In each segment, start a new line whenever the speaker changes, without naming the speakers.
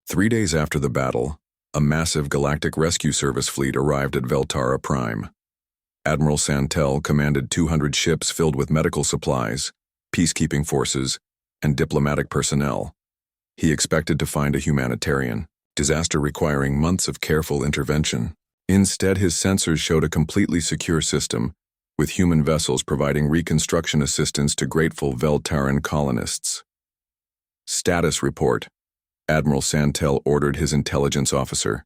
3 days after the battle, a massive Galactic Rescue Service fleet arrived at Veltara Prime. Admiral Santel commanded 200 ships filled with medical supplies, peacekeeping forces, and diplomatic personnel. He expected to find a humanitarian disaster requiring months of careful intervention. Instead, his sensors showed a completely secure system, with human vessels providing reconstruction assistance to grateful Veltaran colonists. Status report. Admiral Santel ordered his intelligence officer.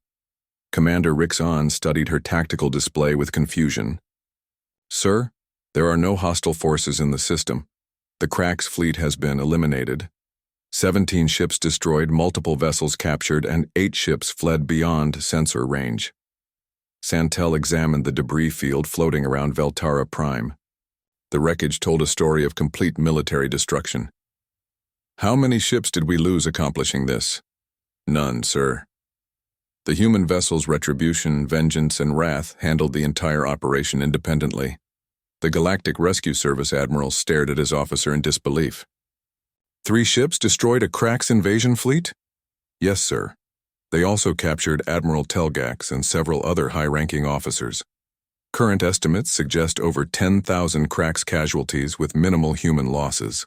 Commander Rixon studied her tactical display with confusion. Sir, there are no hostile forces in the system. The Krax fleet has been eliminated. 17 ships destroyed, multiple vessels captured, and 8 ships fled beyond sensor range. Santel examined the debris field floating around Veltara Prime. The wreckage told a story of complete military destruction. How many ships did we lose accomplishing this? None, sir. The human vessels Retribution, Vengeance, and Wrath handled the entire operation independently. The Galactic Rescue Service admiral stared at his officer in disbelief. 3 ships destroyed a Krax invasion fleet? Yes, sir. They also captured Admiral Telgax and several other high-ranking officers. Current estimates suggest over 10,000 Krax casualties with minimal human losses.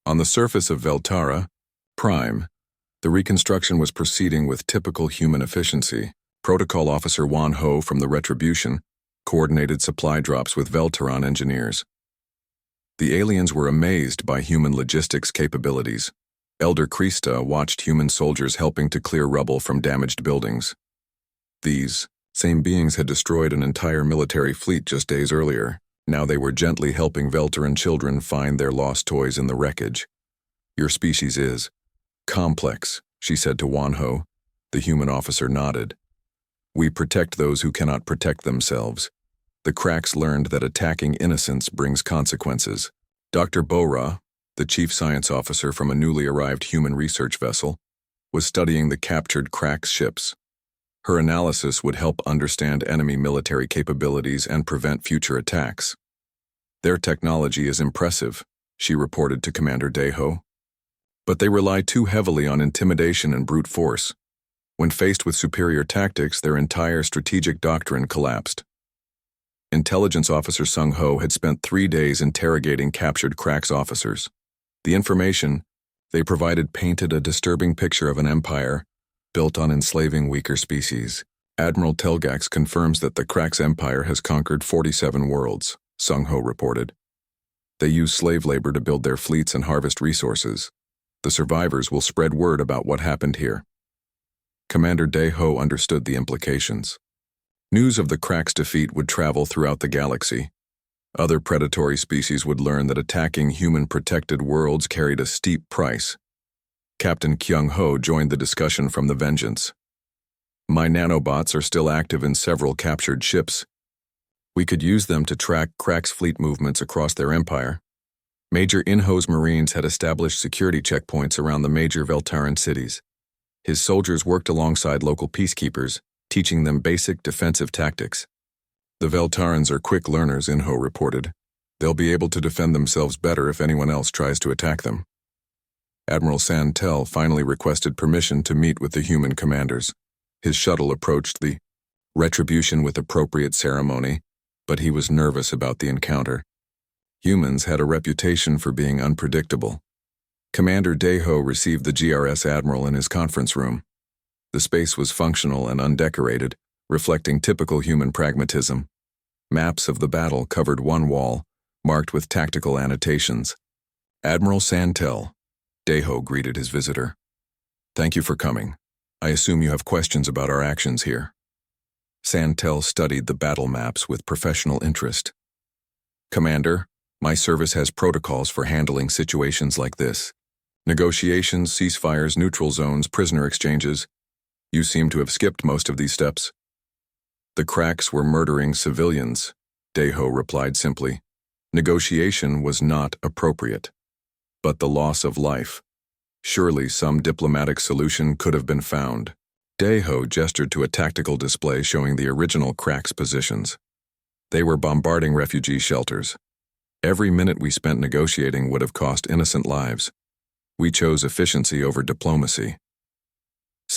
On the surface of Veltara Prime, the reconstruction was proceeding with typical human efficiency. Protocol Officer Wan Ho from the Retribution coordinated supply drops with Veltaran engineers. The aliens were amazed by human logistics capabilities. Elder Krista watched human soldiers helping to clear rubble from damaged buildings. These same beings had destroyed an entire military fleet just days earlier. Now they were gently helping Veltaran children find their lost toys in the wreckage. Your species is complex, she said to Wan Ho. The human officer nodded. We protect those who cannot protect themselves. The Krax learned that attacking innocents brings consequences. Dr. Bora, the chief science officer from a newly arrived human research vessel, was studying the captured Krax ships. Her analysis would help understand enemy military capabilities and prevent future attacks. Their technology is impressive, she reported to Commander Deho. But they rely too heavily on intimidation and brute force. When faced with superior tactics, their entire strategic doctrine collapsed. Intelligence Officer Sung Ho had spent 3 days interrogating captured Krax officers. The information they provided painted a disturbing picture of an empire built on enslaving weaker species. Admiral Telgax confirms that the Krax Empire has conquered 47 worlds, Sung Ho reported. They use slave labor to build their fleets and harvest resources. The survivors will spread word about what happened here. Commander Deho understood the implications. News of the Krax defeat would travel throughout the galaxy. Other predatory species would learn that attacking human-protected worlds carried a steep price. Captain Kyung Ho joined the discussion from the Vengeance. My nanobots are still active in several captured ships. We could use them to track Krax fleet movements across their empire. Major Inho's Marines had established security checkpoints around the major Veltaran cities. His soldiers worked alongside local peacekeepers, teaching them basic defensive tactics. The Veltarans are quick learners, Inho reported. They'll be able to defend themselves better if anyone else tries to attack them. Admiral Santel finally requested permission to meet with the human commanders. His shuttle approached the Retribution with appropriate ceremony, but he was nervous about the encounter. Humans had a reputation for being unpredictable. Commander Deho received the GRS Admiral in his conference room. The space was functional and undecorated, reflecting typical human pragmatism. Maps of the battle covered one wall, marked with tactical annotations. Admiral Santel, Deho greeted his visitor. Thank you for coming. I assume you have questions about our actions here. Santel studied the battle maps with professional interest. Commander, my service has protocols for handling situations like this. Negotiations, ceasefires, neutral zones, prisoner exchanges. You seem to have skipped most of these steps. The Krax were murdering civilians, Deho replied simply. Negotiation was not appropriate. But the loss of life. Surely some diplomatic solution could have been found. Deho gestured to a tactical display showing the original Krax positions. They were bombarding refugee shelters. Every minute we spent negotiating would have cost innocent lives. We chose efficiency over diplomacy.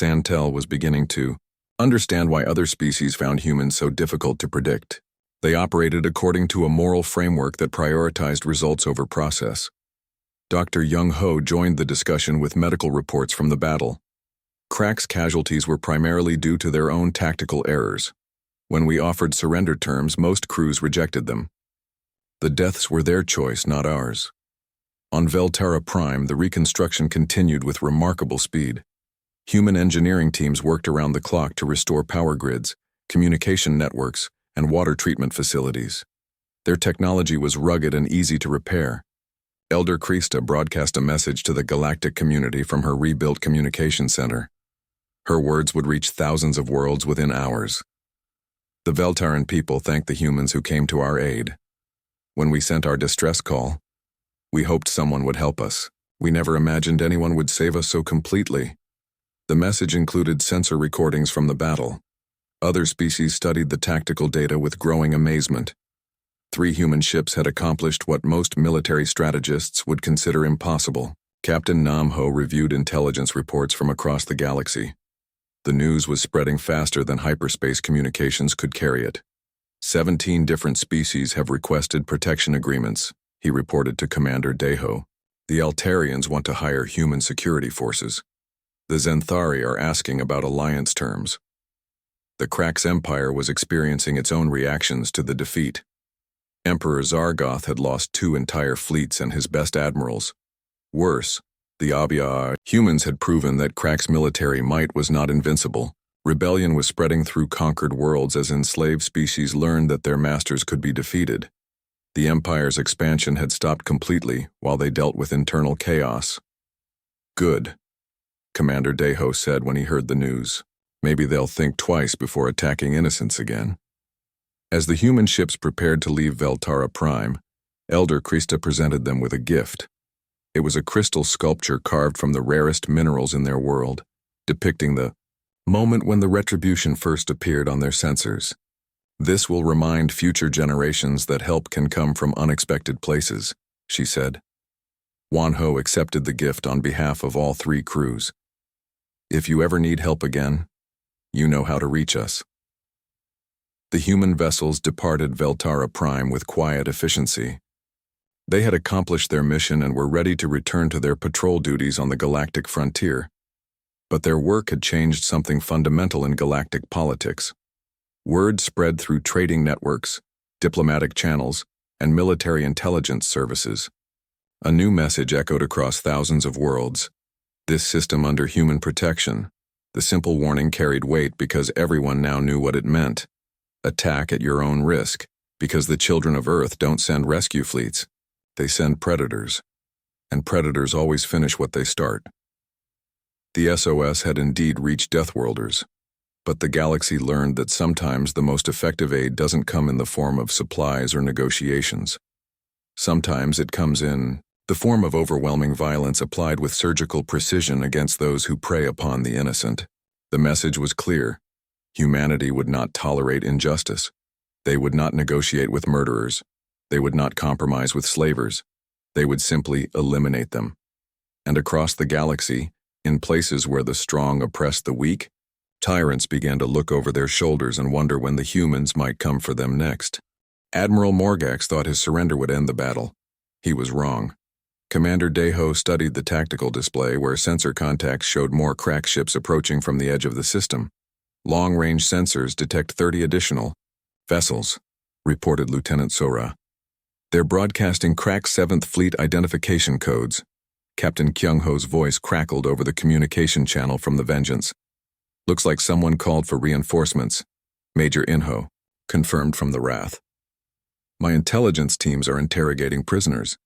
Santel was beginning to understand why other species found humans so difficult to predict. They operated according to a moral framework that prioritized results over process. Dr. Young Ho joined the discussion with medical reports from the battle. Crack's casualties were primarily due to their own tactical errors. When we offered surrender terms, most crews rejected them. The deaths were their choice, not ours. On Veltara Prime, the reconstruction continued with remarkable speed. Human engineering teams worked around the clock to restore power grids, communication networks, and water treatment facilities. Their technology was rugged and easy to repair. Elder Krista broadcast a message to the galactic community from her rebuilt communication center. Her words would reach thousands of worlds within hours. The Veltaran people thanked the humans who came to our aid. When we sent our distress call, we hoped someone would help us. We never imagined anyone would save us so completely. The message included sensor recordings from the battle. Other species studied the tactical data with growing amazement. 3 human ships had accomplished what most military strategists would consider impossible. Captain Nam Ho reviewed intelligence reports from across the galaxy. The news was spreading faster than hyperspace communications could carry it. 17 different species have requested protection agreements, he reported to Commander Deho. The Altarians want to hire human security forces. The Zenthari are asking about alliance terms. The Crack's empire was experiencing its own reactions to the defeat. Emperor Zargoth had lost 2 entire fleets and his best admirals. Worse, the Abya humans had proven that Crack's military might was not invincible. Rebellion was spreading through conquered worlds as enslaved species learned that their masters could be defeated. The Empire's expansion had stopped completely while they dealt with internal chaos. Good, Commander Deho said when he heard the news. Maybe they'll think twice before attacking innocents again. As the human ships prepared to leave Veltara Prime, Elder Krista presented them with a gift. It was a crystal sculpture carved from the rarest minerals in their world, depicting the moment when the retribution first appeared on their sensors. This will remind future generations that help can come from unexpected places, she said. Wan Ho accepted the gift on behalf of all 3 crews. If you ever need help again, you know how to reach us. The human vessels departed Veltara Prime with quiet efficiency. They had accomplished their mission and were ready to return to their patrol duties on the galactic frontier. But their work had changed something fundamental in galactic politics. Word spread through trading networks, diplomatic channels, and military intelligence services. A new message echoed across thousands of worlds. This system under human protection. The simple warning carried weight because everyone now knew what it meant. Attack at your own risk, because the children of Earth don't send rescue fleets. They send predators. And predators always finish what they start. The SOS had indeed reached Deathworlders. But the galaxy learned that sometimes the most effective aid doesn't come in the form of supplies or negotiations. Sometimes it comes in the form of overwhelming violence applied with surgical precision against those who prey upon the innocent. The message was clear. Humanity would not tolerate injustice. They would not negotiate with murderers. They would not compromise with slavers. They would simply eliminate them. And across the galaxy, in places where the strong oppressed the weak, tyrants began to look over their shoulders and wonder when the humans might come for them next. Admiral Morgax thought his surrender would end the battle. He was wrong. Commander Deho studied the tactical display where sensor contacts showed more crack ships approaching from the edge of the system. Long-range sensors detect 30 additional vessels, reported Lieutenant Sora. They're broadcasting crack 7th Fleet identification codes. Captain Kyung-ho's voice crackled over the communication channel from the Vengeance. Looks like someone called for reinforcements. Major Inho, confirmed from the Wrath. My intelligence teams are interrogating prisoners.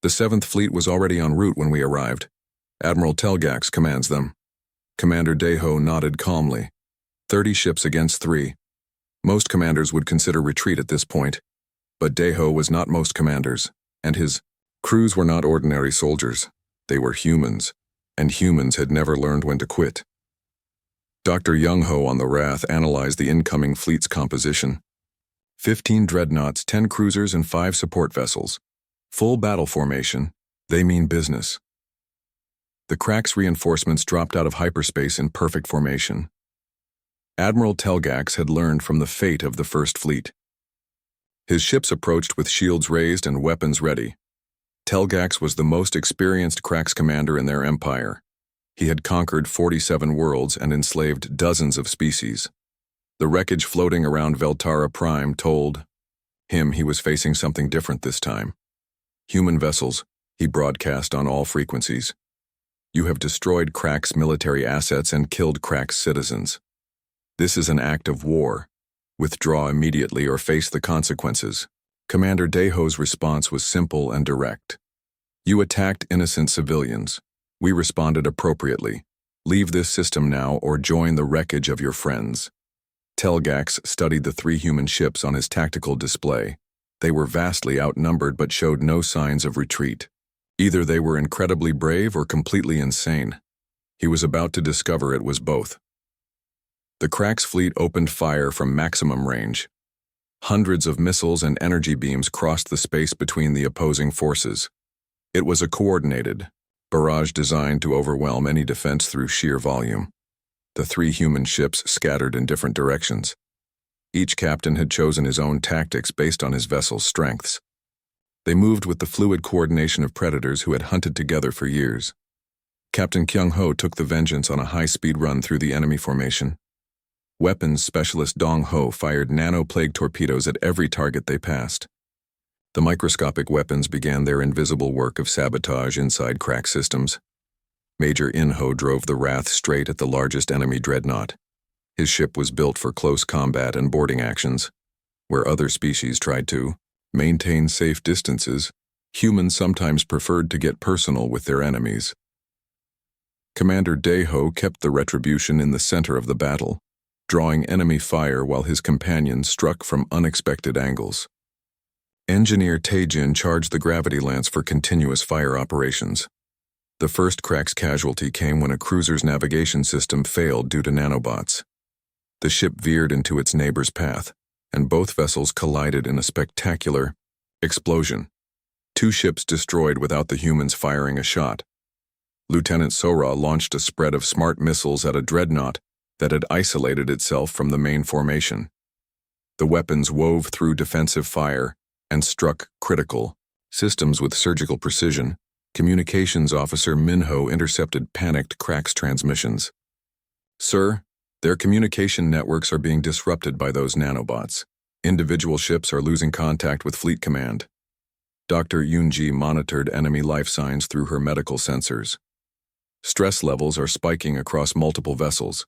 The 7th Fleet was already en route when we arrived. Admiral Telgax commands them. Commander Deho nodded calmly. 30 ships against 3. Most commanders would consider retreat at this point. But Deho was not most commanders, and his crews were not ordinary soldiers. They were humans, and humans had never learned when to quit. Dr. Young-ho on the Wrath analyzed the incoming fleet's composition. 15 dreadnoughts, 10 cruisers, and 5 support vessels. Full battle formation. They mean business. The Crack's reinforcements dropped out of hyperspace in perfect formation. Admiral Telgax had learned from the fate of the First Fleet. His ships approached with shields raised and weapons ready. Telgax was the most experienced Crack's commander in their empire. He had conquered 47 worlds and enslaved dozens of species. The wreckage floating around Veltara Prime told him he was facing something different this time. Human vessels, he broadcast on all frequencies. You have destroyed Crack's military assets and killed Crack's citizens. This is an act of war. Withdraw immediately or face the consequences. Commander Deho's response was simple and direct. You attacked innocent civilians. We responded appropriately. Leave this system now or join the wreckage of your friends. Telgax studied the 3 human ships on his tactical display. They were vastly outnumbered but showed no signs of retreat. Either they were incredibly brave or completely insane. He was about to discover it was both. The Crack's fleet opened fire from maximum range. Hundreds of missiles and energy beams crossed the space between the opposing forces. It was a coordinated barrage designed to overwhelm any defense through sheer volume. The 3 human ships scattered in different directions. Each captain had chosen his own tactics based on his vessel's strengths. They moved with the fluid coordination of predators who had hunted together for years. Captain Kyung-ho took the Vengeance on a high-speed run through the enemy formation. Weapons specialist Dong-ho fired nano-plague torpedoes at every target they passed. The microscopic weapons began their invisible work of sabotage inside Crack systems. Major In-ho drove the Wrath straight at the largest enemy dreadnought. His ship was built for close combat and boarding actions. Where other species tried to maintain safe distances, humans sometimes preferred to get personal with their enemies. Commander Deho kept the Retribution in the center of the battle, drawing enemy fire while his companions struck from unexpected angles. Engineer Taejin charged the gravity lance for continuous fire operations. The first Crack's casualty came when a cruiser's navigation system failed due to nanobots. The ship veered into its neighbor's path, and both vessels collided in a spectacular explosion. 2 ships destroyed without the humans firing a shot. Lieutenant Sora launched a spread of smart missiles at a dreadnought that had isolated itself from the main formation. The weapons wove through defensive fire and struck critical systems with surgical precision. Communications Officer Minho intercepted panicked Crack's transmissions. Sir, their communication networks are being disrupted by those nanobots. Individual ships are losing contact with Fleet Command. Dr. Yoonji monitored enemy life signs through her medical sensors. Stress levels are spiking across multiple vessels.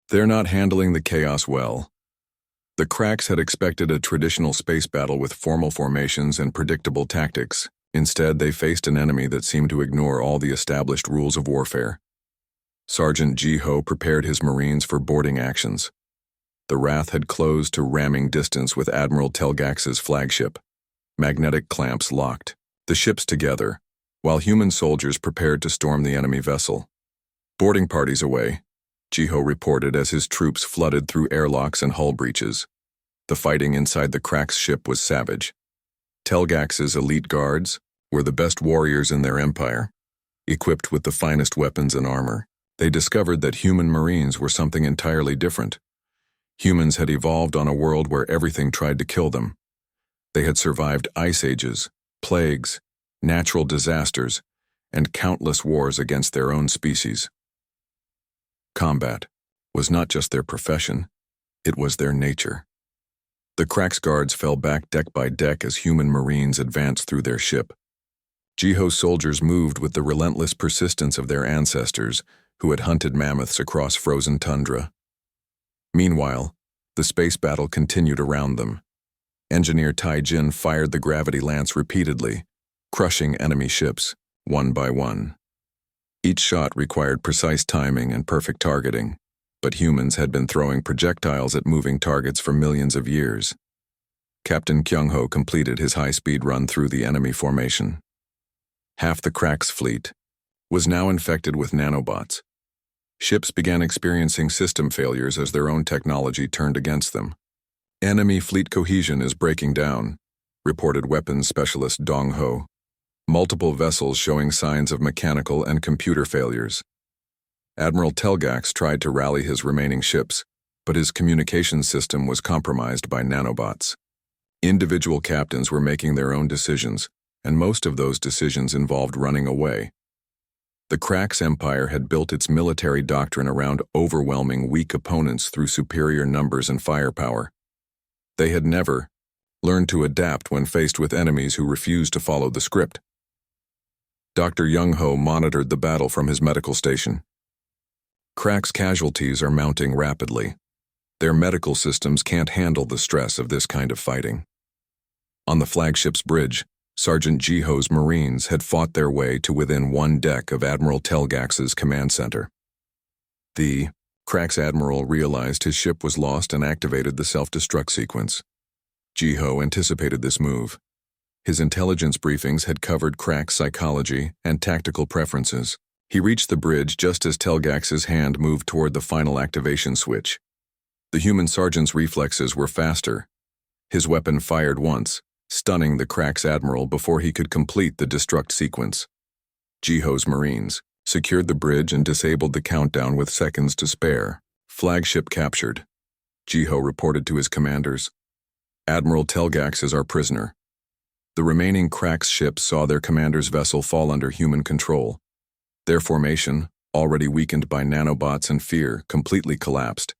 They're not handling the chaos well. The Cracks had expected a traditional space battle with formal formations and predictable tactics. Instead, they faced an enemy that seemed to ignore all the established rules of warfare. Sergeant Ji-ho prepared his Marines for boarding actions. The Wrath had closed to ramming distance with Admiral Telgax's flagship. Magnetic clamps locked the ships together, while human soldiers prepared to storm the enemy vessel. Boarding parties away, Ji-ho reported as his troops flooded through airlocks and hull breaches. The fighting inside the Crack's ship was savage. Telgax's elite guards were the best warriors in their empire. Equipped with the finest weapons and armor, they discovered that human Marines were something entirely different. Humans had evolved on a world where everything tried to kill them. They had survived ice ages, plagues, natural disasters, and countless wars against their own species. Combat was not just their profession, it was their nature. The Crack's guards fell back deck by deck as human Marines advanced through their ship. Ji-ho's soldiers moved with the relentless persistence of their ancestors, who had hunted mammoths across frozen tundra. Meanwhile, the space battle continued around them. Engineer Taejin fired the gravity lance repeatedly, crushing enemy ships, one by one. Each shot required precise timing and perfect targeting, but humans had been throwing projectiles at moving targets for millions of years. Captain Kyung-ho completed his high-speed run through the enemy formation. Half the Crack's fleet was now infected with nanobots. Ships began experiencing system failures as their own technology turned against them. Enemy fleet cohesion is breaking down, reported weapons specialist Dong-ho. multiple vessels showing signs of mechanical and computer failures. Admiral Telgax tried to rally his remaining ships, but his communications system was compromised by nanobots. Individual captains were making their own decisions, and most of those decisions involved running away. The Krax Empire had built its military doctrine around overwhelming weak opponents through superior numbers and firepower. They had never learned to adapt when faced with enemies who refused to follow the script. Dr. Young-ho monitored the battle from his medical station. Krax casualties are mounting rapidly. Their medical systems can't handle the stress of this kind of fighting. On the flagship's bridge, Sergeant Jiho's Marines had fought their way to within one deck of Admiral Telgax's command center. The Krax Admiral realized his ship was lost and activated the self-destruct sequence. Jiho anticipated this move. His intelligence briefings had covered Krax psychology and tactical preferences. He reached the bridge just as Telgax's hand moved toward the final activation switch. The human sergeant's reflexes were faster. His weapon fired once, stunning the Krax Admiral before he could complete the destruct sequence. Jiho's Marines secured the bridge and disabled the countdown with seconds to spare. Flagship captured. Jiho reported to his commanders. Admiral Telgax is our prisoner. The remaining Krax ships saw their commander's vessel fall under human control. Their formation, already weakened by nanobots and fear, completely collapsed.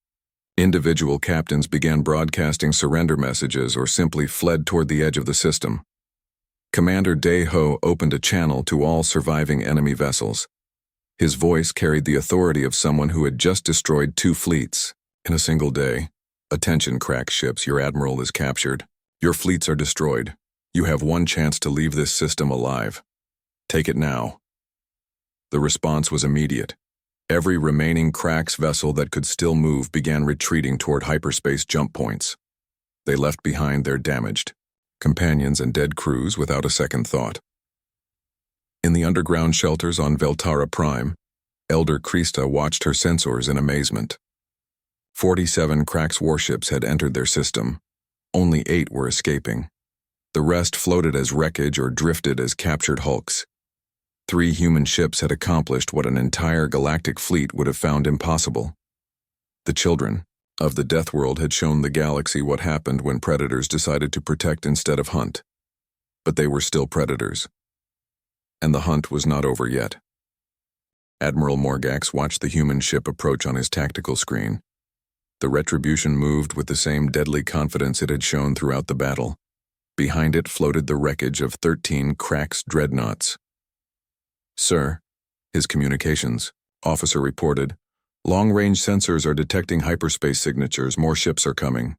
Individual captains began broadcasting surrender messages or simply fled toward the edge of the system. Commander Dae-ho opened a channel to all surviving enemy vessels. His voice carried the authority of someone who had just destroyed 2 fleets in a single day. Attention, Krax ships, your admiral is captured. Your fleets are destroyed. You have one chance to leave this system alive. Take it now. The response was immediate. Every remaining Krax vessel that could still move began retreating toward hyperspace jump points. They left behind their damaged companions and dead crews without a second thought. In the underground shelters on Veltara Prime, Elder Krista watched her sensors in amazement. 47 Krax warships had entered their system. Only 8 were escaping. The rest floated as wreckage or drifted as captured hulks. 3 human ships had accomplished what an entire galactic fleet would have found impossible. The children of the Deathworld had shown the galaxy what happened when predators decided to protect instead of hunt. But they were still predators. And the hunt was not over yet. Admiral Morgax watched the human ship approach on his tactical screen. The Retribution moved with the same deadly confidence it had shown throughout the battle. Behind it floated the wreckage of 13 Krax dreadnoughts. Sir, his communications officer reported, long-range sensors are detecting hyperspace signatures. More ships are coming.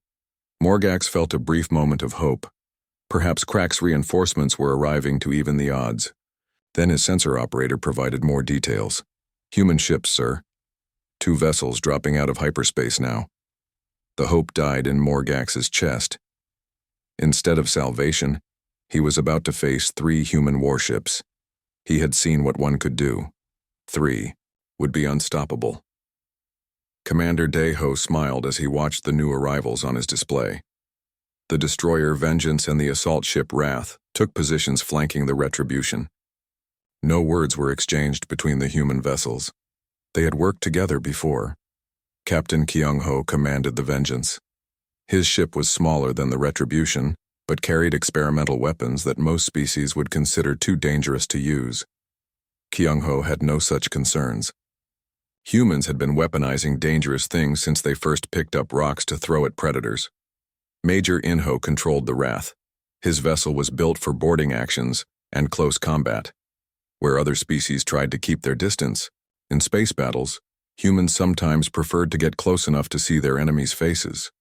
Morgax felt a brief moment of hope. Perhaps Krax reinforcements were arriving to even the odds. Then his sensor operator provided more details. Human ships, sir. 2 vessels dropping out of hyperspace now. The hope died in Morgax's chest. Instead of salvation, he was about to face 3 human warships. He had seen what one could do. 3 would be unstoppable. Commander Dae-ho smiled as he watched the new arrivals on his display. The destroyer Vengeance and the assault ship Wrath took positions flanking the Retribution. No words were exchanged between the human vessels. They had worked together before. Captain Kyung-ho commanded the Vengeance. His ship was smaller than the Retribution, but carried experimental weapons that most species would consider too dangerous to use. Kyung-ho had no such concerns. Humans had been weaponizing dangerous things since they first picked up rocks to throw at predators. Major In-ho controlled the Wrath. His vessel was built for boarding actions and close combat. Where other species tried to keep their distance, in space battles, humans sometimes preferred to get close enough to see their enemies' faces.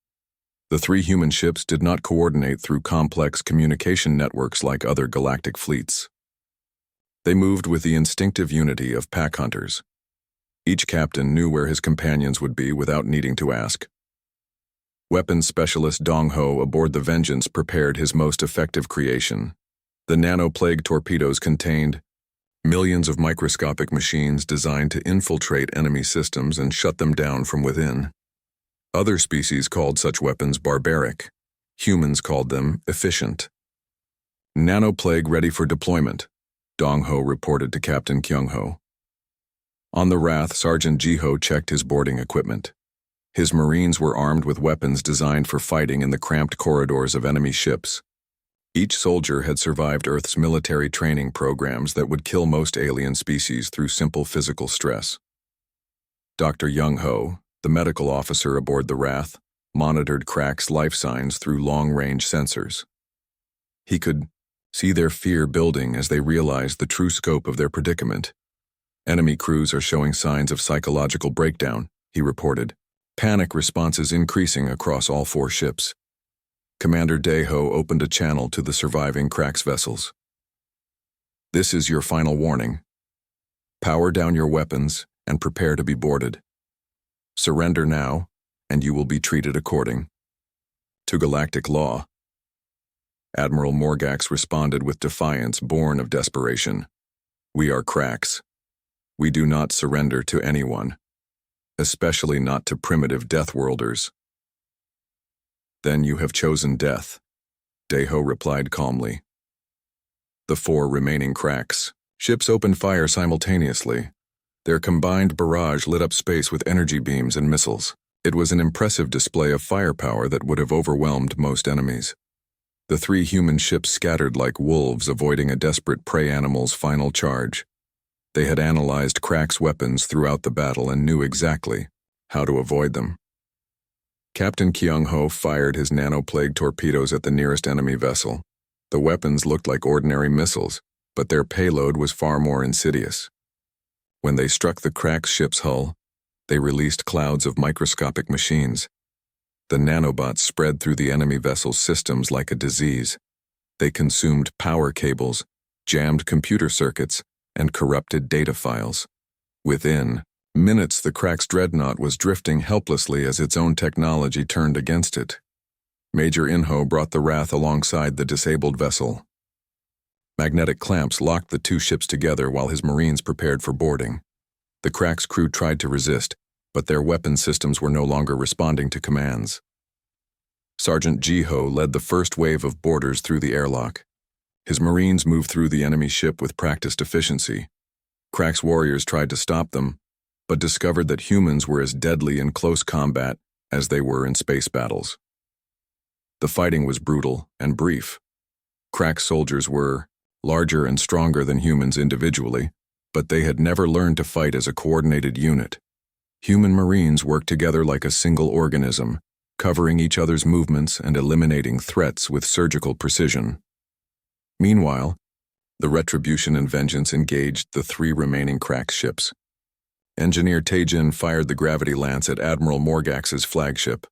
The 3 human ships did not coordinate through complex communication networks like other galactic fleets. They moved with the instinctive unity of pack hunters. Each captain knew where his companions would be without needing to ask. Weapons specialist Dong-ho aboard the Vengeance prepared his most effective creation. The nano-plague torpedoes contained millions of microscopic machines designed to infiltrate enemy systems and shut them down from within. Other species called such weapons barbaric. Humans called them efficient. Nanoplague ready for deployment, Dong-ho reported to Captain Kyung-ho. On the Wrath, Sergeant Ji-ho checked his boarding equipment. His Marines were armed with weapons designed for fighting in the cramped corridors of enemy ships. Each soldier had survived Earth's military training programs that would kill most alien species through simple physical stress. Dr. Young-ho, the medical officer aboard the Wrath, monitored Crack's life signs through long-range sensors. He could see their fear building as they realized the true scope of their predicament. Enemy crews are showing signs of psychological breakdown, he reported. Panic responses increasing across all 4 ships. Commander Daeho opened a channel to the surviving Crack's vessels. This is your final warning. Power down your weapons and prepare to be boarded. Surrender now, and you will be treated according to galactic law. Admiral Morgax responded with defiance born of desperation. We are Cracks. We do not surrender to anyone, especially not to primitive Deathworlders. Then you have chosen death, Daeho replied calmly. The 4 remaining Cracks ships opened fire simultaneously. Their combined barrage lit up space with energy beams and missiles. It was an impressive display of firepower that would have overwhelmed most enemies. The 3 human ships scattered like wolves, avoiding a desperate prey animal's final charge. They had analyzed Crack's weapons throughout the battle and knew exactly how to avoid them. Captain Kyung-ho fired his nanoplague torpedoes at the nearest enemy vessel. The weapons looked like ordinary missiles, but their payload was far more insidious. When they struck the Crack's ship's hull, they released clouds of microscopic machines. The nanobots spread through the enemy vessel's systems like a disease. They consumed power cables, jammed computer circuits, and corrupted data files. Within minutes, the Crack's dreadnought was drifting helplessly as its own technology turned against it. Major Inho brought the Wrath alongside the disabled vessel. Magnetic clamps locked the 2 ships together while his Marines prepared for boarding. The Crack's crew tried to resist, but their weapon systems were no longer responding to commands. Sergeant Ji-ho led the first wave of boarders through the airlock. His Marines moved through the enemy ship with practiced efficiency. Crack's warriors tried to stop them, but discovered that humans were as deadly in close combat as they were in space battles. The fighting was brutal and brief. Crack's soldiers were larger and stronger than humans individually, but they had never learned to fight as a coordinated unit. Human Marines worked together like a single organism, covering each other's movements and eliminating threats with surgical precision. Meanwhile, the Retribution and Vengeance engaged the 3 remaining Crack ships. Engineer Taejin fired the gravity lance at Admiral Morgax's flagship.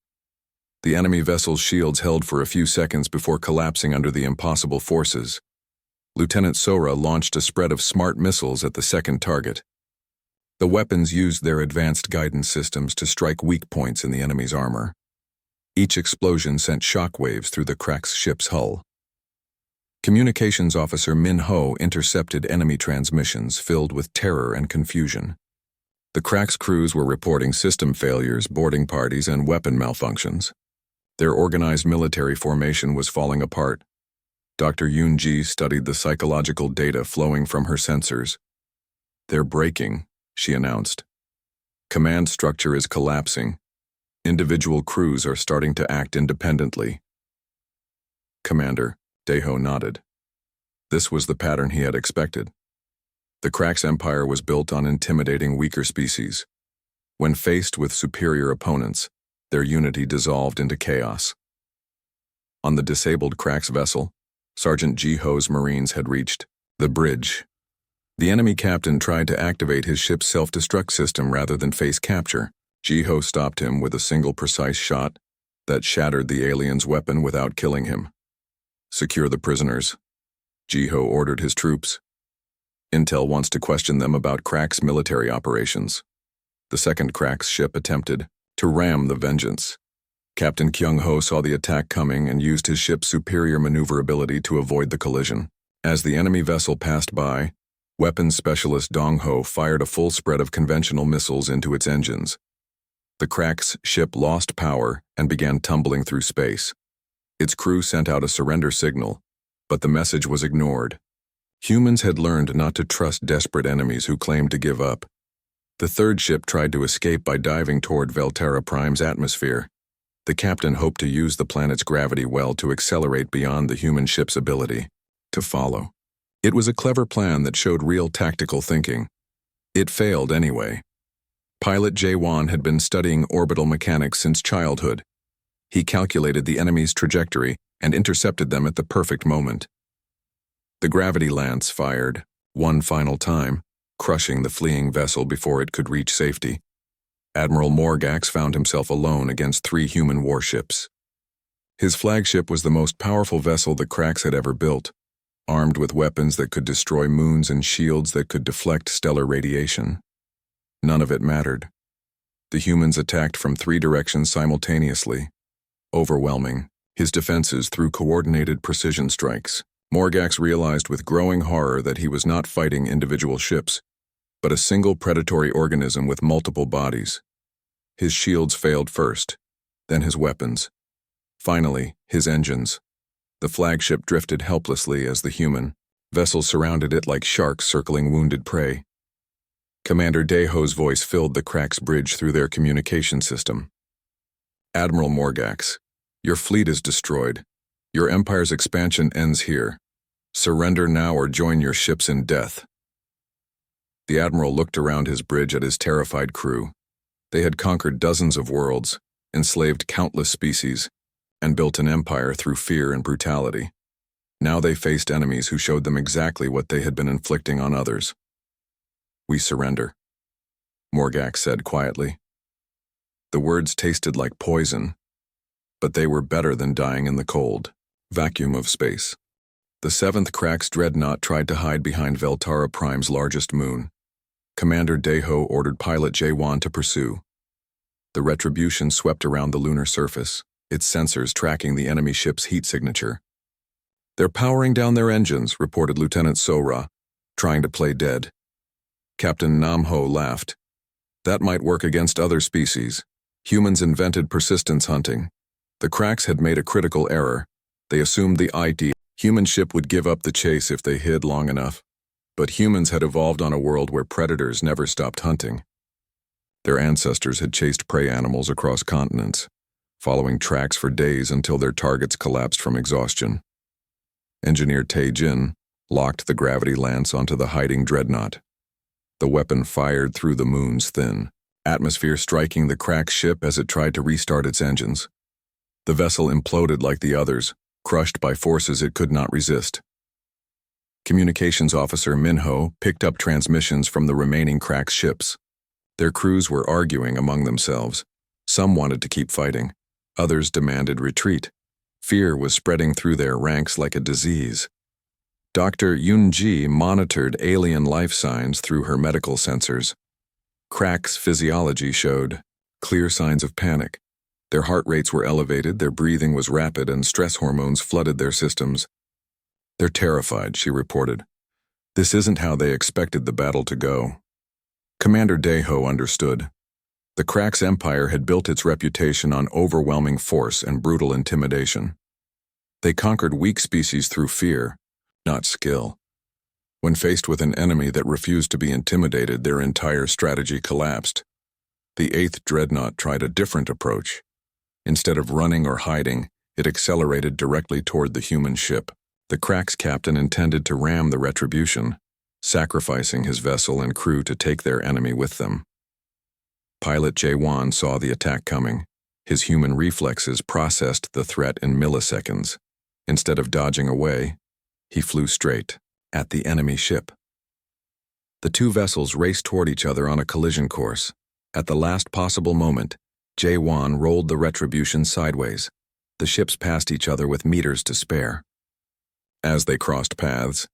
The enemy vessel's shields held for a few seconds before collapsing under the impossible forces. Lieutenant Sora launched a spread of smart missiles at the second target. The weapons used their advanced guidance systems to strike weak points in the enemy's armor. Each explosion sent shockwaves through the Crack's ship's hull. Communications Officer Min Ho intercepted enemy transmissions filled with terror and confusion. The Crack's crews were reporting system failures, boarding parties, and weapon malfunctions. Their organized military formation was falling apart. Dr. Yoon-ji studied the psychological data flowing from her sensors. They're breaking, she announced. Command structure is collapsing. Individual crews are starting to act independently. Commander, Daeho nodded. This was the pattern he had expected. The Crack's empire was built on intimidating weaker species. When faced with superior opponents, their unity dissolved into chaos. On the disabled Crack's vessel, Sergeant Ji-ho's Marines had reached the bridge. The enemy captain tried to activate his ship's self-destruct system rather than face capture. Ji-ho stopped him with a single precise shot that shattered the alien's weapon without killing him. Secure the prisoners, Ji-ho ordered his troops. Intel wants to question them about Crack's military operations. The second Crack's ship attempted to ram the Vengeance. Captain Kyung-ho saw the attack coming and used his ship's superior maneuverability to avoid the collision. As the enemy vessel passed by, weapons specialist Dong-ho fired a full spread of conventional missiles into its engines. The Crack's ship lost power and began tumbling through space. Its crew sent out a surrender signal, but the message was ignored. Humans had learned not to trust desperate enemies who claimed to give up. The third ship tried to escape by diving toward Velterra Prime's atmosphere. The captain hoped to use the planet's gravity well to accelerate beyond the human ship's ability to follow. It was a clever plan that showed real tactical thinking. It failed anyway. Pilot J1 had been studying orbital mechanics since childhood. He calculated the enemy's trajectory and intercepted them at the perfect moment. The gravity lance fired, one final time, crushing the fleeing vessel before it could reach safety. Admiral Morgax found himself alone against 3 human warships. His flagship was the most powerful vessel the Cracks had ever built, armed with weapons that could destroy moons and shields that could deflect stellar radiation. None of it mattered. The humans attacked from 3 directions simultaneously, overwhelming his defenses through coordinated precision strikes. Morgax realized with growing horror that he was not fighting individual ships, but a single predatory organism with multiple bodies. His shields failed first, then his weapons. Finally, his engines. The flagship drifted helplessly as the human vessels surrounded it like sharks circling wounded prey. Commander Deho's voice filled the Cracks bridge through their communication system. Admiral Morgax, your fleet is destroyed. Your empire's expansion ends here. Surrender now or join your ships in death. The admiral looked around his bridge at his terrified crew. They had conquered dozens of worlds, enslaved countless species, and built an empire through fear and brutality. Now they faced enemies who showed them exactly what they had been inflicting on others. We surrender, Morgax said quietly. The words tasted like poison, but they were better than dying in the cold vacuum of space. The 7th Cracks dreadnought tried to hide behind Velterra Prime's largest moon. Commander Deho ordered Pilot J1 to pursue. The Retribution swept around the lunar surface, its sensors tracking the enemy ship's heat signature. They're powering down their engines, reported Lieutenant Sora, trying to play dead. Captain Namho laughed. That might work against other species. Humans invented persistence hunting. The Cracks had made a critical error. They assumed the human ship would give up the chase if they hid long enough. But humans had evolved on a world where predators never stopped hunting. Their ancestors had chased prey animals across continents, following tracks for days until their targets collapsed from exhaustion. Engineer Tae-jin locked the gravity lance onto the hiding dreadnought. The weapon fired through the moon's thin atmosphere, striking the Crack ship as it tried to restart its engines. The vessel imploded like the others, crushed by forces it could not resist. Communications officer Minho picked up transmissions from the remaining Crack ships. Their crews were arguing among themselves. Some wanted to keep fighting. Others demanded retreat. Fear was spreading through their ranks like a disease. Dr. Yunji monitored alien life signs through her medical sensors. Crack's physiology showed clear signs of panic. Their heart rates were elevated, their breathing was rapid, and stress hormones flooded their systems. They're terrified, she reported. This isn't how they expected the battle to go. Commander Deho understood. The Cracks Empire had built its reputation on overwhelming force and brutal intimidation. They conquered weak species through fear, not skill. When faced with an enemy that refused to be intimidated, their entire strategy collapsed. The 8th Dreadnought tried a different approach. Instead of running or hiding, it accelerated directly toward the human ship. The Cracks captain intended to ram the Retribution, sacrificing his vessel and crew to take their enemy with them. Pilot J1 saw the attack coming. His human reflexes processed the threat in milliseconds. Instead of dodging away, he flew straight at the enemy ship. The 2 vessels raced toward each other on a collision course. At the last possible moment, J1 rolled the Retribution sideways. The ships passed each other with meters to spare. As they crossed paths,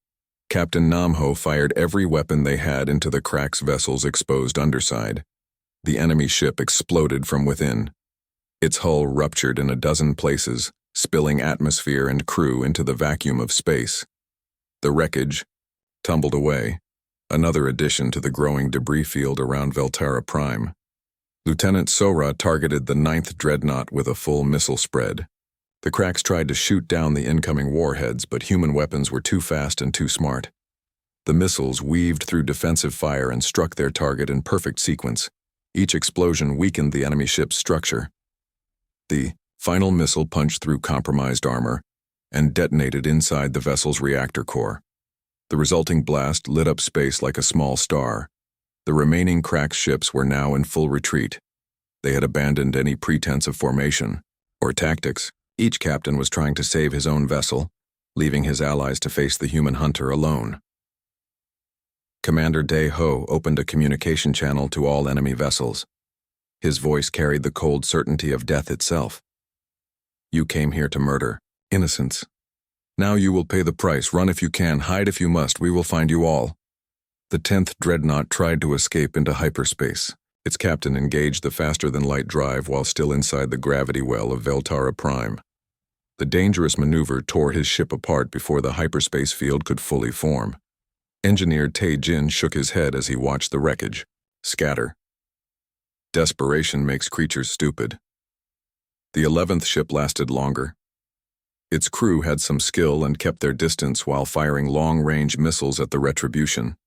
Captain Namho fired every weapon they had into the Cracks vessel's exposed underside. The enemy ship exploded from within. Its hull ruptured in a dozen places, spilling atmosphere and crew into the vacuum of space. The wreckage tumbled away, another addition to the growing debris field around Velterra Prime. Lieutenant Sora targeted the 9th Dreadnought with a full missile spread. The Cracks tried to shoot down the incoming warheads, but human weapons were too fast and too smart. The missiles weaved through defensive fire and struck their target in perfect sequence. Each explosion weakened the enemy ship's structure. The final missile punched through compromised armor and detonated inside the vessel's reactor core. The resulting blast lit up space like a small star. The remaining cracked ships were now in full retreat. They had abandoned any pretense of formation or tactics. Each captain was trying to save his own vessel, leaving his allies to face the human hunter alone. Commander Dae Ho opened a communication channel to all enemy vessels. His voice carried the cold certainty of death itself. "You came here to murder innocents. Now you will pay the price. Run if you can, hide if you must. We will find you all." The 10th dreadnought tried to escape into hyperspace. Its captain engaged the faster-than-light drive while still inside the gravity well of Veltara Prime. The dangerous maneuver tore his ship apart before the hyperspace field could fully form. Engineer Tae Jin shook his head as he watched the wreckage scatter. Desperation makes creatures stupid. The 11th ship lasted longer. Its crew had some skill and kept their distance while firing long-range missiles at the Retribution.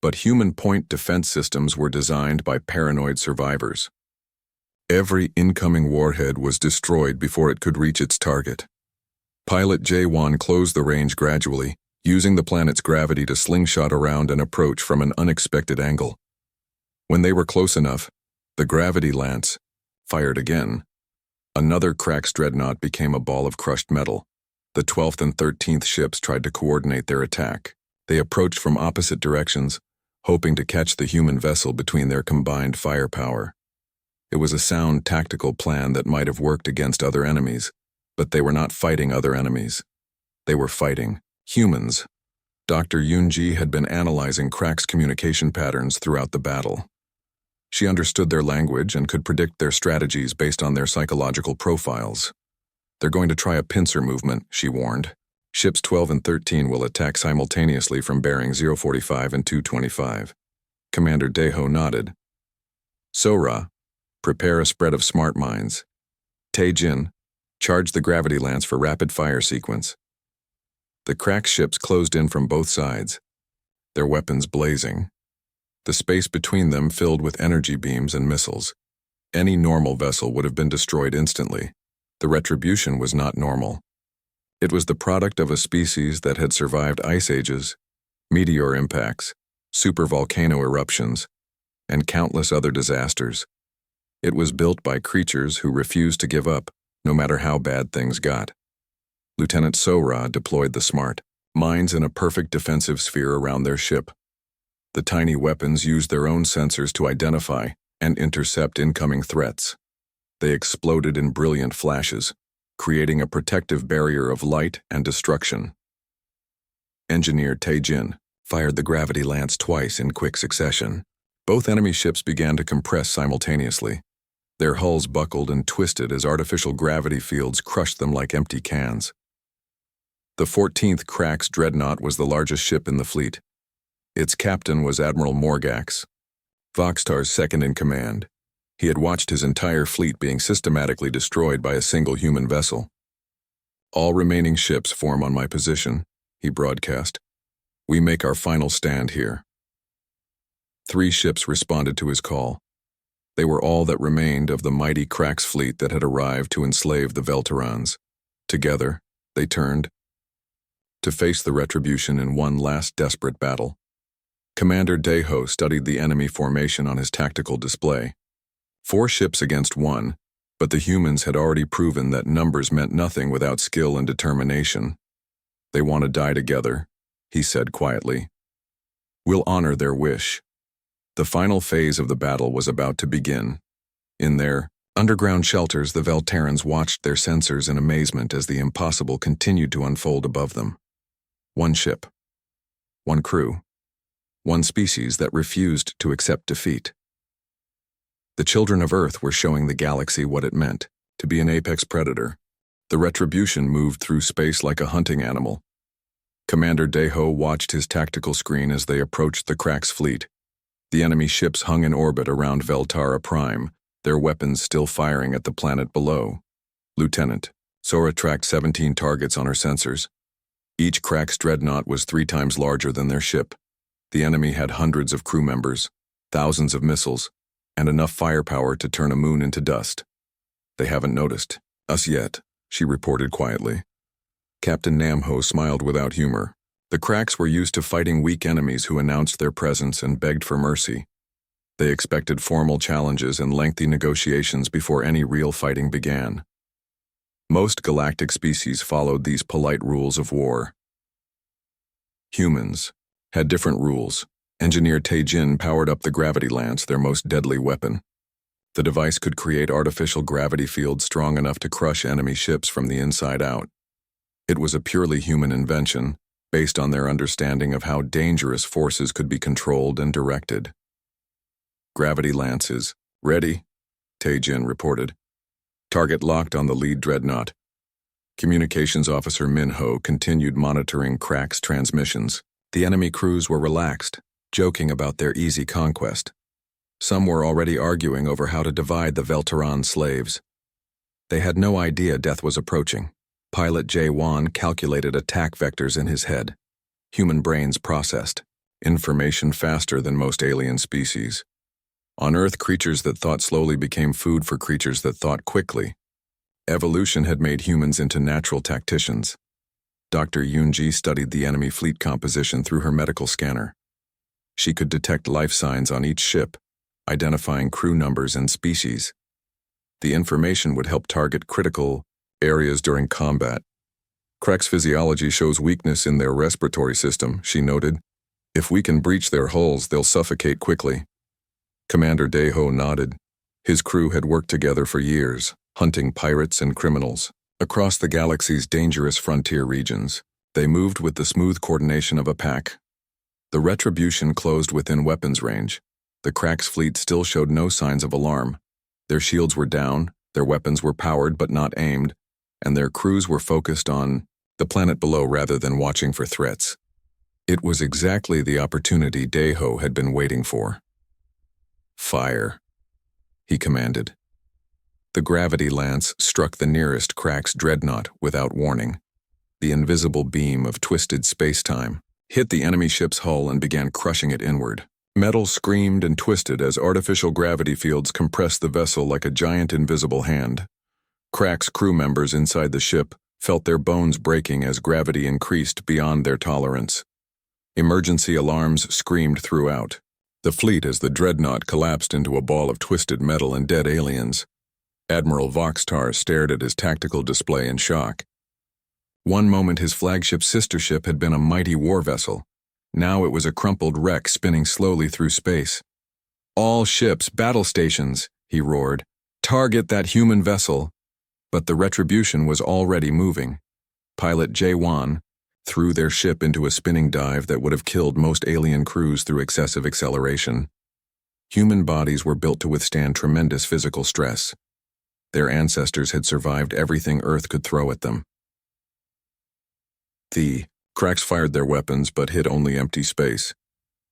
But human point defense systems were designed by paranoid survivors. Every incoming warhead was destroyed before it could reach its target. Pilot Jae-won closed the range gradually, using the planet's gravity to slingshot around and approach from an unexpected angle. When they were close enough, the gravity lance fired again. Another cracked dreadnought became a ball of crushed metal. The 12th and 13th ships tried to coordinate their attack. They approached from opposite directions, hoping to catch the human vessel between their combined firepower. It was a sound tactical plan that might have worked against other enemies, but they were not fighting other enemies. They were fighting humans. Dr. Yoon-ji had been analyzing Crack's communication patterns throughout the battle. She understood their language and could predict their strategies based on their psychological profiles. "They're going to try a pincer movement," she warned. "Ships 12 and 13 will attack simultaneously from bearing 045 and 225. Commander Dae Ho nodded. "Sora, prepare a spread of smart minds. Tae Jin, charge the gravity lance for rapid fire sequence." The cracked ships closed in from both sides, their weapons blazing. The space between them filled with energy beams and missiles. Any normal vessel would have been destroyed instantly. The Retribution was not normal. It was the product of a species that had survived ice ages, meteor impacts, supervolcano eruptions, and countless other disasters. It was built by creatures who refused to give up, no matter how bad things got. Lieutenant Sora deployed the smart minds in a perfect defensive sphere around their ship. The tiny weapons used their own sensors to identify and intercept incoming threats. They exploded in brilliant flashes, creating a protective barrier of light and destruction. Engineer Tae Jin fired the gravity lance twice in quick succession. Both enemy ships began to compress simultaneously. Their hulls buckled and twisted as artificial gravity fields crushed them like empty cans. The 14th Crack's dreadnought was the largest ship in the fleet. Its captain was Admiral Morgax, Voxtar's second-in-command. He had watched his entire fleet being systematically destroyed by a single human vessel. "All remaining ships form on my position," he broadcast. "We make our final stand here." 3 ships responded to his call. They were all that remained of the mighty Crack's fleet that had arrived to enslave the Veltarans. Together, they turned to face the Retribution in one last desperate battle. Commander Dae Ho studied the enemy formation on his tactical display. 4 ships against 1, but the humans had already proven that numbers meant nothing without skill and determination. "They want to die together," he said quietly. "We'll honor their wish." The final phase of the battle was about to begin. In their underground shelters, the Veltarans watched their sensors in amazement as the impossible continued to unfold above them. 1 ship, 1 crew, 1 species that refused to accept defeat. The children of Earth were showing the galaxy what it meant to be an apex predator. The Retribution moved through space like a hunting animal. Commander Dae Ho watched his tactical screen as they approached the Crack's fleet. The enemy ships hung in orbit around Veltara Prime, their weapons still firing at the planet below. "Lieutenant, Sora tracked 17 targets on her sensors. Each Crack's dreadnought was 3 times larger than their ship. The enemy had hundreds of crew members, thousands of missiles, and enough firepower to turn a moon into dust. "They haven't noticed us yet," she reported quietly. Captain Namho smiled without humor. The Cracks were used to fighting weak enemies who announced their presence and begged for mercy. They expected formal challenges and lengthy negotiations before any real fighting began. Most galactic species followed these polite rules of war. Humans had different rules. Engineer Taejin powered up the gravity lance, their most deadly weapon. The device could create artificial gravity fields strong enough to crush enemy ships from the inside out. It was a purely human invention, based on their understanding of how dangerous forces could be controlled and directed. "Gravity lances, ready," Taejin reported. "Target locked on the lead dreadnought." Communications Officer Minho continued monitoring Crack's transmissions. The enemy crews were relaxed, joking about their easy conquest. Some were already arguing over how to divide the Veltaran slaves. They had no idea death was approaching. Pilot J1 calculated attack vectors in his head. Human brains processed information faster than most alien species. On Earth, creatures that thought slowly became food for creatures that thought quickly. Evolution had made humans into natural tacticians. Dr. Yoonji studied the enemy fleet composition through her medical scanner. She could detect life signs on each ship, identifying crew numbers and species. The information would help target critical areas during combat. "Crack's physiology shows weakness in their respiratory system," she noted. "If we can breach their hulls, they'll suffocate quickly." Commander Daeho nodded. His crew had worked together for years, hunting pirates and criminals across the galaxy's dangerous frontier regions. They moved with the smooth coordination of a pack. The Retribution closed within weapons range. The Crack's fleet still showed no signs of alarm. Their shields were down, their weapons were powered but not aimed, and their crews were focused on the planet below rather than watching for threats. It was exactly the opportunity Daeho had been waiting for. "Fire," he commanded. The gravity lance struck the nearest Crack's dreadnought without warning. The invisible beam of twisted space-time hit the enemy ship's hull and began crushing it inward. Metal screamed and twisted as artificial gravity fields compressed the vessel like a giant invisible hand. Crack's crew members inside the ship felt their bones breaking as gravity increased beyond their tolerance. Emergency alarms screamed throughout the fleet as the dreadnought collapsed into a ball of twisted metal and dead aliens. Admiral Voxtar stared at his tactical display in shock. One moment his flagship sister ship had been a mighty war vessel. Now it was a crumpled wreck spinning slowly through space. "All ships, battle stations," he roared. "Target that human vessel." But the Retribution was already moving. Pilot J1 threw their ship into a spinning dive that would have killed most alien crews through excessive acceleration. Human bodies were built to withstand tremendous physical stress. Their ancestors had survived everything Earth could throw at them. The Cracks fired their weapons but hit only empty space.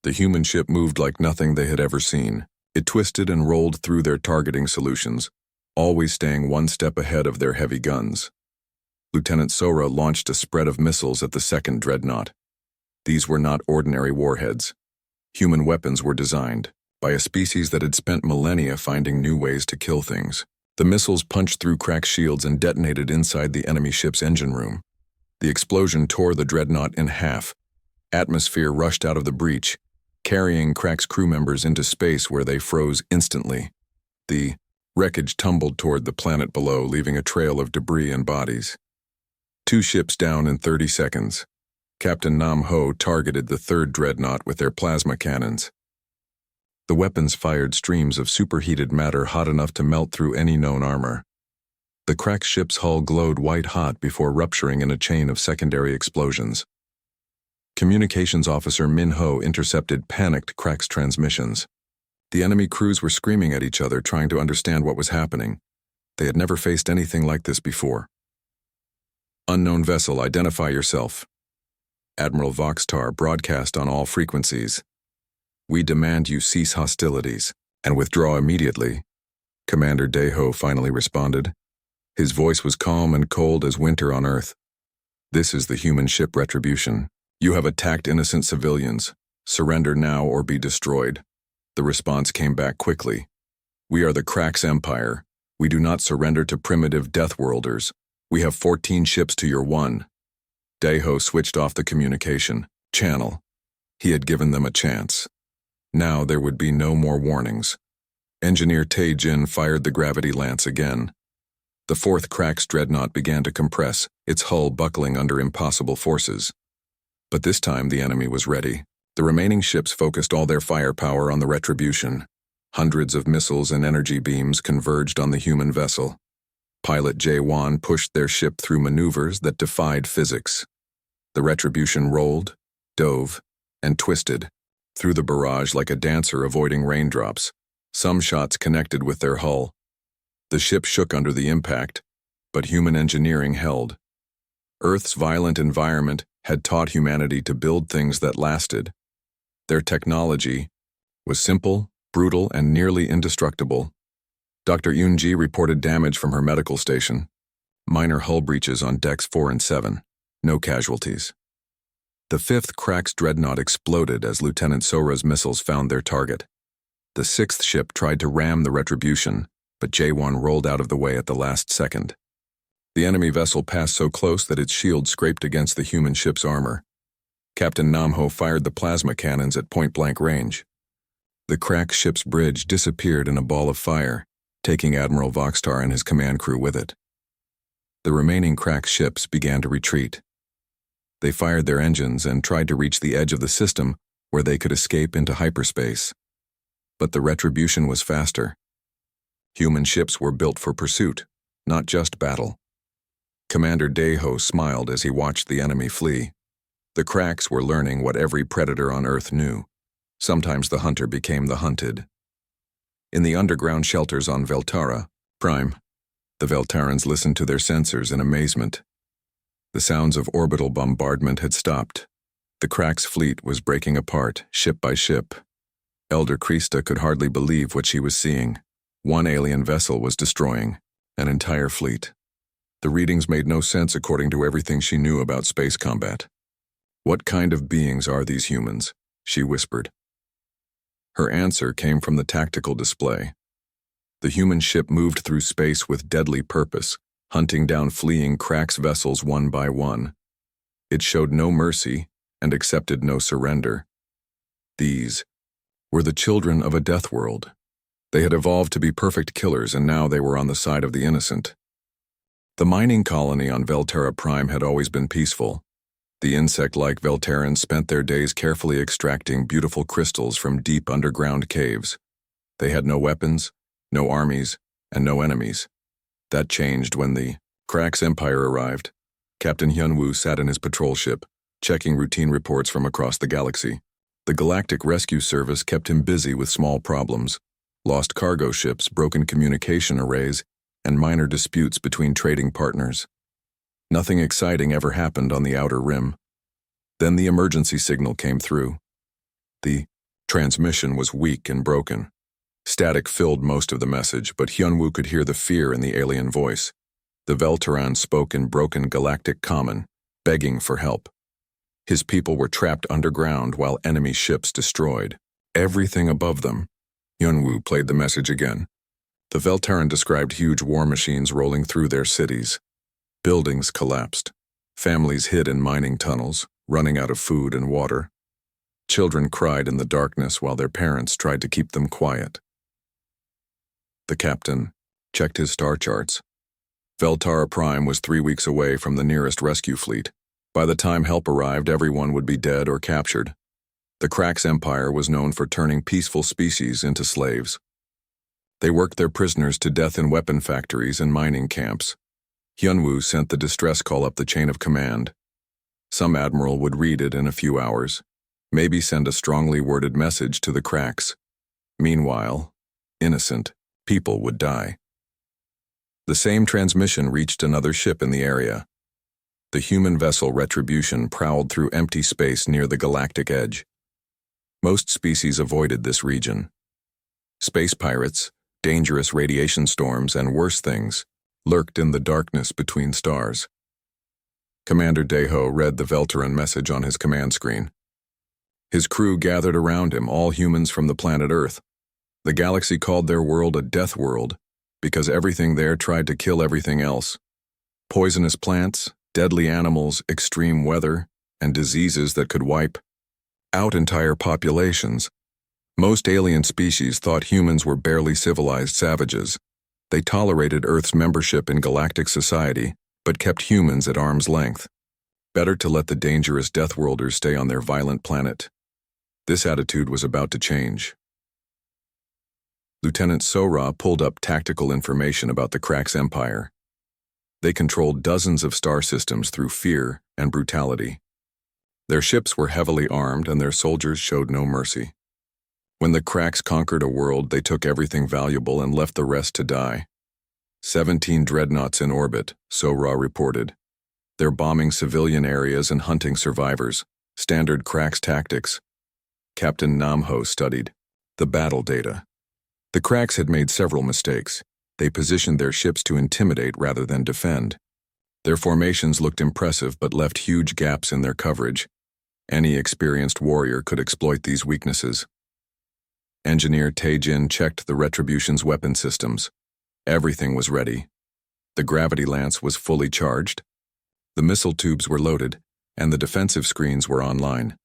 The human ship moved like nothing they had ever seen. It twisted and rolled through their targeting solutions, always staying one step ahead of their heavy guns. Lieutenant Sora launched a spread of missiles at the second dreadnought. These were not ordinary warheads. Human weapons were designed by a species that had spent millennia finding new ways to kill things. The missiles punched through Crack's shields and detonated inside the enemy ship's engine room. The explosion tore the dreadnought in half. Atmosphere rushed out of the breach, carrying Crack's crew members into space where they froze instantly. The wreckage tumbled toward the planet below, leaving a trail of debris and bodies. 2 ships down in 30 seconds. Captain Nam Ho targeted the third dreadnought with their plasma cannons. The weapons fired streams of superheated matter hot enough to melt through any known armor. The Crack's ship's hull glowed white-hot before rupturing in a chain of secondary explosions. Communications Officer Minho intercepted panicked Crack's transmissions. The enemy crews were screaming at each other, trying to understand what was happening. They had never faced anything like this before. "Unknown vessel, identify yourself." Admiral Voxtar broadcast on all frequencies. "We demand you cease hostilities and withdraw immediately," Commander Daeho finally responded. His voice was calm and cold as winter on Earth. This is the human ship Retribution. You have attacked innocent civilians. Surrender now or be destroyed. The response came back quickly. We are the Cracks Empire. We do not surrender to primitive Deathworlders. We have 14 ships to your 1. Daeho switched off the communication channel. He had given them a chance. Now there would be no more warnings. Engineer Tae-jin fired the gravity lance again. The 4th Cracks dreadnought began to compress, its hull buckling under impossible forces. But this time the enemy was ready. The remaining ships focused all their firepower on the Retribution. Hundreds of missiles and energy beams converged on the human vessel. Pilot Jae-won pushed their ship through maneuvers that defied physics. The Retribution rolled, dove, and twisted through the barrage like a dancer avoiding raindrops. Some shots connected with their hull. The ship shook under the impact, but human engineering held. Earth's violent environment had taught humanity to build things that lasted. Their technology was simple, brutal, and nearly indestructible. Dr. Yoon-ji reported damage from her medical station. Minor hull breaches on decks 4 and 7. No casualties. The 5th Cracks dreadnought exploded as Lieutenant Sora's missiles found their target. The 6th ship tried to ram the Retribution, but Jae-won rolled out of the way at the last second. The enemy vessel passed so close that its shield scraped against the human ship's armor. Captain Namho fired the plasma cannons at point-blank range. The Crack ship's bridge disappeared in a ball of fire, taking Admiral Voxtar and his command crew with it. The remaining Crack ships began to retreat. They fired their engines and tried to reach the edge of the system where they could escape into hyperspace. But the Retribution was faster. Human ships were built for pursuit, not just battle. Commander Daeho smiled as he watched the enemy flee. The Cracks were learning what every predator on Earth knew. Sometimes the hunter became the hunted. In the underground shelters on Veltara Prime, the Veltarans listened to their sensors in amazement. The sounds of orbital bombardment had stopped. The Cracks fleet was breaking apart, ship by ship. Elder Krista could hardly believe what she was seeing. One alien vessel was destroying an entire fleet. The readings made no sense according to everything she knew about space combat. What kind of beings are these humans? She whispered. Her answer came from the tactical display. The human ship moved through space with deadly purpose, hunting down fleeing Cracks vessels one by one. It showed no mercy and accepted no surrender. These were the children of a death world. They had evolved to be perfect killers, and now they were on the side of the innocent. The mining colony on Veltara Prime had always been peaceful. The insect-like Veltarans spent their days carefully extracting beautiful crystals from deep underground caves. They had no weapons, no armies, and no enemies. That changed when the Cracks Empire arrived. Captain Hyun-woo sat in his patrol ship, checking routine reports from across the galaxy. The Galactic Rescue Service kept him busy with small problems. Lost cargo ships, broken communication arrays, and minor disputes between trading partners. Nothing exciting ever happened on the outer rim. Then the emergency signal came through. The transmission was weak and broken. Static filled most of the message, but Hyun-woo could hear the fear in the alien voice. The Veltaran spoke in broken galactic common, begging for help. His people were trapped underground while enemy ships destroyed everything above them. Hyun-woo played the message again. The Veltaran described huge war machines rolling through their cities. Buildings collapsed. Families hid in mining tunnels, running out of food and water. Children cried in the darkness while their parents tried to keep them quiet. The captain checked his star charts. Veltara Prime was 3 weeks away from the nearest rescue fleet. By the time help arrived, everyone would be dead or captured. The Cracks Empire was known for turning peaceful species into slaves. They worked their prisoners to death in weapon factories and mining camps. Hyun-woo sent the distress call up the chain of command. Some admiral would read it in a few hours, maybe send a strongly worded message to the Cracks. Meanwhile, innocent people would die. The same transmission reached another ship in the area. The human vessel Retribution prowled through empty space near the galactic edge. Most species avoided this region. Space pirates, dangerous radiation storms, and worse things lurked in the darkness between stars. Commander Deho read the Veltaran message on his command screen. His crew gathered around him, all humans from the planet Earth. The galaxy called their world a death world because everything there tried to kill everything else. Poisonous plants, deadly animals, extreme weather, and diseases that could wipe out entire populations. Most alien species thought humans were barely civilized savages. They tolerated Earth's membership in galactic society, but kept humans at arm's length. Better to let the dangerous Deathworlders stay on their violent planet. This attitude was about to change. Lieutenant Sora pulled up tactical information about the Krax Empire. They controlled dozens of star systems through fear and brutality. Their ships were heavily armed and their soldiers showed no mercy. When the Krax conquered a world, they took everything valuable and left the rest to die. 17 dreadnoughts in orbit, Sora reported. They're bombing civilian areas and hunting survivors. Standard Krax tactics. Captain Namho studied the battle data. The Krax had made several mistakes. They positioned their ships to intimidate rather than defend. Their formations looked impressive but left huge gaps in their coverage. Any experienced warrior could exploit these weaknesses. Engineer Taejin checked the Retribution's weapon systems. Everything was ready. The gravity lance was fully charged. The missile tubes were loaded, and the defensive screens were online.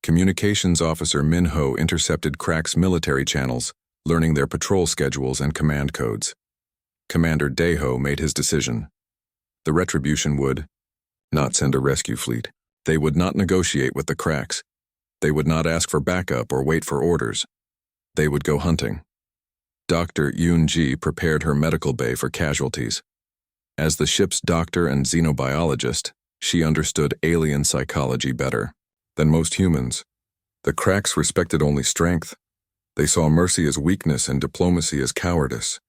Communications Officer Minho intercepted Krax military channels, learning their patrol schedules and command codes. Commander Deho made his decision. The Retribution would not send a rescue fleet. They would not negotiate with the Krax. They would not ask for backup or wait for orders. They would go hunting. Dr. Yoon-ji prepared her medical bay for casualties. As the ship's doctor and xenobiologist, she understood alien psychology better than most humans. The Krax respected only strength. They saw mercy as weakness and diplomacy as cowardice.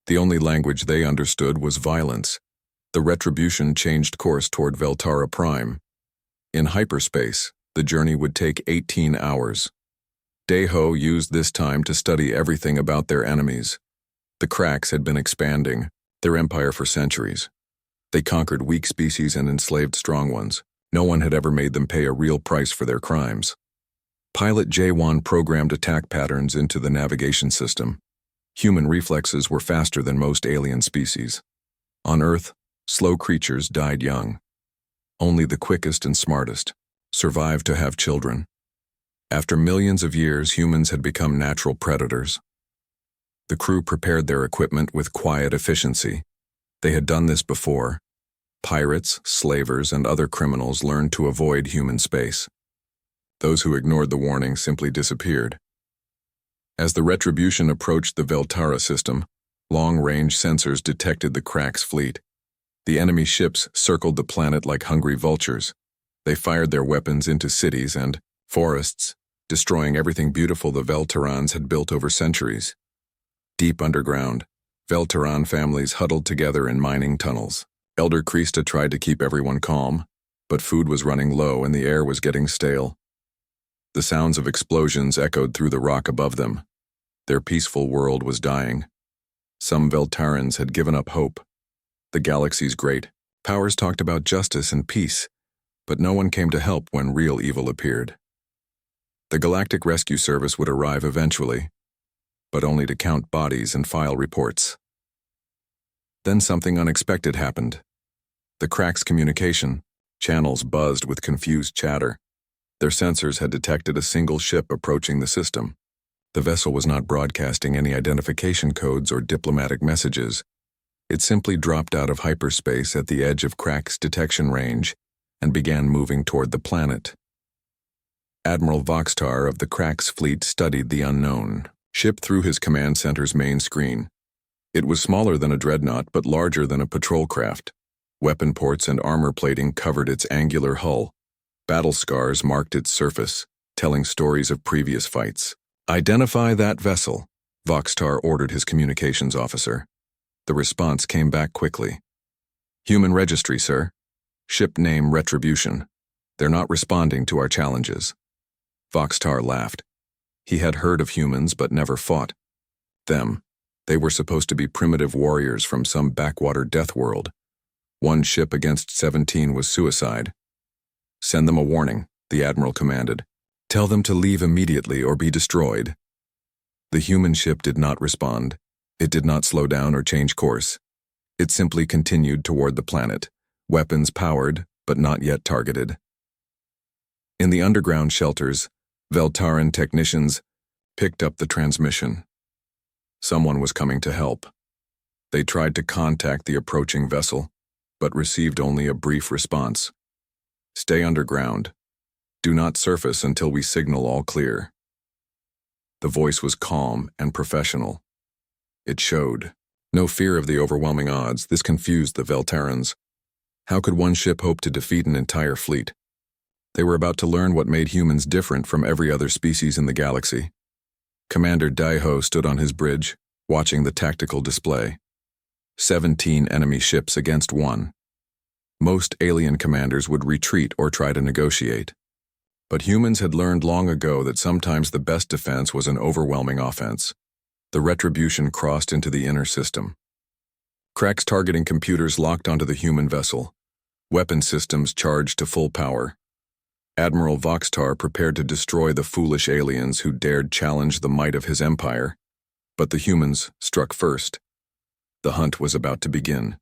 The only language they understood was violence. The Retribution changed course toward Veltara Prime. In hyperspace, the journey would take 18 hours. Deho used this time to study everything about their enemies. The Krax had been expanding their empire for centuries. They conquered weak species and enslaved strong ones. No one had ever made them pay a real price for their crimes. Pilot Jaewon programmed attack patterns into the navigation system. Human reflexes were faster than most alien species. On Earth, slow creatures died young. Only the quickest and smartest survived to have children. After millions of years, humans had become natural predators. The crew prepared their equipment with quiet efficiency. They had done this before. Pirates, slavers, and other criminals learned to avoid human space. Those who ignored the warning simply disappeared. As the Retribution approached the Veltara system, long-range sensors detected the Krax fleet. The enemy ships circled the planet like hungry vultures. They fired their weapons into cities and forests, destroying everything beautiful the Veltarans had built over centuries. Deep underground, Veltaran families huddled together in mining tunnels. Elder Krista tried to keep everyone calm, but food was running low and the air was getting stale. The sounds of explosions echoed through the rock above them. Their peaceful world was dying. Some Veltarans had given up hope. The galaxy's great powers talked about justice and peace, but no one came to help when real evil appeared. The Galactic Rescue Service would arrive eventually, but only to count bodies and file reports. Then something unexpected happened. The Krax communication channels buzzed with confused chatter. Their sensors had detected a single ship approaching the system. The vessel was not broadcasting any identification codes or diplomatic messages. It simply dropped out of hyperspace at the edge of Krax detection range and began moving toward the planet. Admiral Voxtar of the Krax fleet studied the unknown ship through his command center's main screen. It was smaller than a dreadnought but larger than a patrol craft. Weapon ports and armor plating covered its angular hull. Battle scars marked its surface, telling stories of previous fights. "Identify that vessel," Voxtar ordered his communications officer. The response came back quickly. "Human registry, sir. Ship name Retribution. They're not responding to our challenges." Voxtar laughed. He had heard of humans but never fought them. They were supposed to be primitive warriors from some backwater death world. One ship against 17 was suicide. Send them a warning, the admiral commanded. Tell them to leave immediately or be destroyed. The human ship did not respond. It did not slow down or change course. It simply continued toward the planet, weapons powered, but not yet targeted. In the underground shelters, Veltaran technicians picked up the transmission. Someone was coming to help. They tried to contact the approaching vessel, but received only a brief response. Stay underground. Do not surface until we signal all clear. The voice was calm and professional. It showed no fear of the overwhelming odds. This confused the Veltarans. How could one ship hope to defeat an entire fleet? They were about to learn what made humans different from every other species in the galaxy. Commander Daiho stood on his bridge, watching the tactical display. 17 enemy ships against 1. Most alien commanders would retreat or try to negotiate. But humans had learned long ago that sometimes the best defense was an overwhelming offense. The retribution crossed into the inner system. Cracks targeting computers locked onto the human vessel. Weapon systems charged to full power. Admiral Voxtar prepared to destroy the foolish aliens who dared challenge the might of his empire. But the humans struck first. The hunt was about to begin.